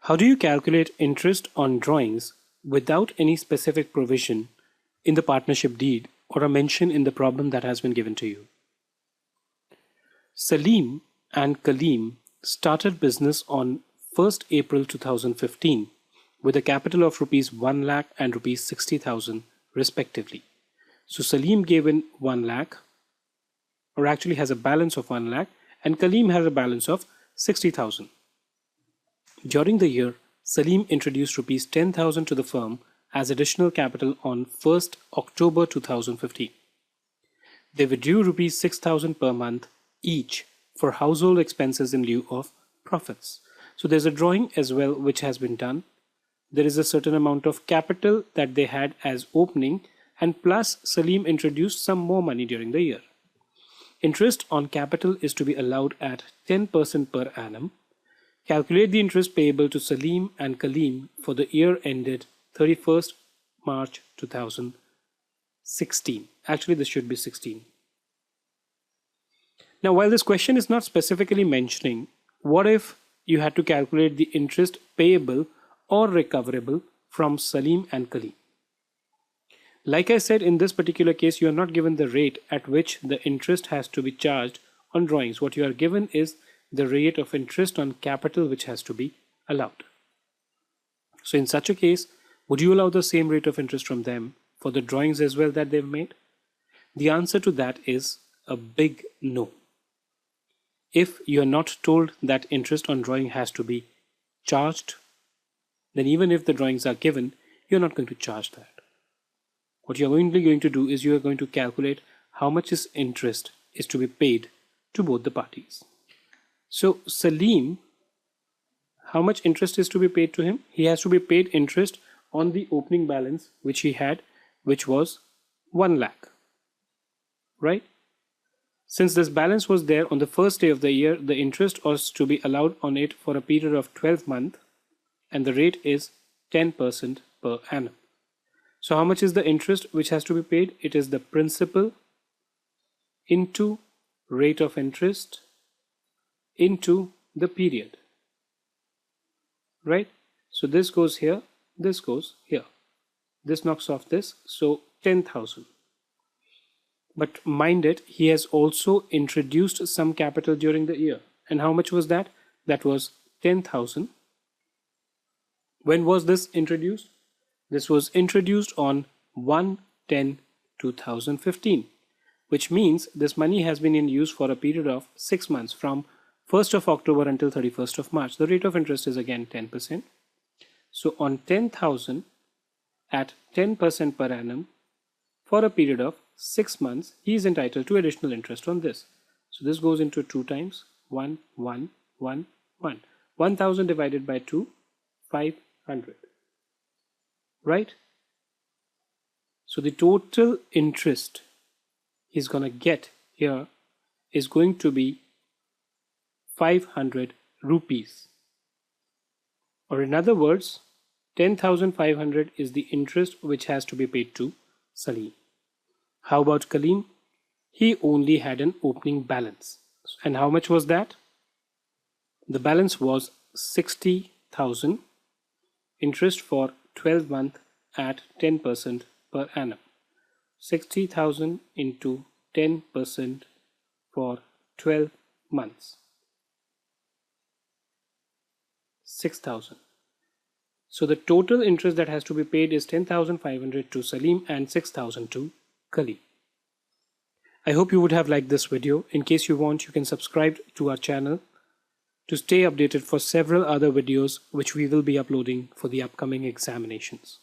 How do you calculate interest on drawings without any specific provision in the partnership deed or a mention in the problem that has been given to you? Salim and Kaleem started business on 1st April 2015 with a capital of rupees 1 lakh and rupees 60,000 respectively. So Salim gave in 1 lakh, or actually has a balance of 1 lakh, and Kaleem has a balance of 60,000. During the year, Salim introduced rupees 10,000 to the firm as additional capital on 1st October 2015. They withdrew rupees 6,000 per month each for household expenses in lieu of profits. So there's a drawing as well which has been done. There is a certain amount of capital that they had as opening, and plus Salim introduced some more money during the year. Interest on capital is to be allowed at 10% per annum. Calculate the interest payable to Salim and Kaleem for the year ended 31st March 2016. Actually, this should be 16. Now, while this question is not specifically mentioning, what if you had to calculate the interest payable or recoverable from Salim and Kaleem? Like I said, in this particular case, you are not given the rate at which the interest has to be charged on drawings. What you are given is the rate of interest on capital which has to be allowed. So in such a case, would you allow the same rate of interest from them for the drawings as well that they've made? The answer to that is a big no. If you are not told that interest on drawing has to be charged, then even if the drawings are given, you're not going to charge that. What you're only going to do is you are going to calculate how much is interest is to be paid to both the parties. So Salim, how much interest is to be paid to him? He has to be paid interest on the opening balance which he had, which was 1 lakh, right? Since this balance was there on the first day of the year, the interest was to be allowed on it for a period of 12 months, and the rate is 10% per annum. So how much is the interest which has to be paid? It is the principal into rate of interest into the period, right? So this goes here, this goes here. This knocks off this, so 10,000. But mind it, he has also introduced some capital during the year. And how much was that? That was 10,000. When was this introduced? This was introduced on 1/10/2015, which means this money has been in use for a period of 6 months from 1st of October until 31st of March. The rate of interest is again 10%. So on 10,000 at 10% per annum for a period of 6 months, he is entitled to additional interest on this. So this goes into 2 times 1, 1, 1, 1. 1,000 divided by 2, 500. Right? So the total interest he's going to get here is going to be 500 rupees. Or in other words, 10,500 is the interest which has to be paid to Salim. How about Kaleem? He only had an opening balance. And how much was that? The balance was 60,000, interest for 12 months at 10% per annum. 60,000 into 10% for 12 months. 6,000. So the total interest that has to be paid is 10,500 to Salim and 6,000 to Kaleem. I hope you would have liked this video. In case you want, you can subscribe to our channel to stay updated for several other videos which we will be uploading for the upcoming examinations.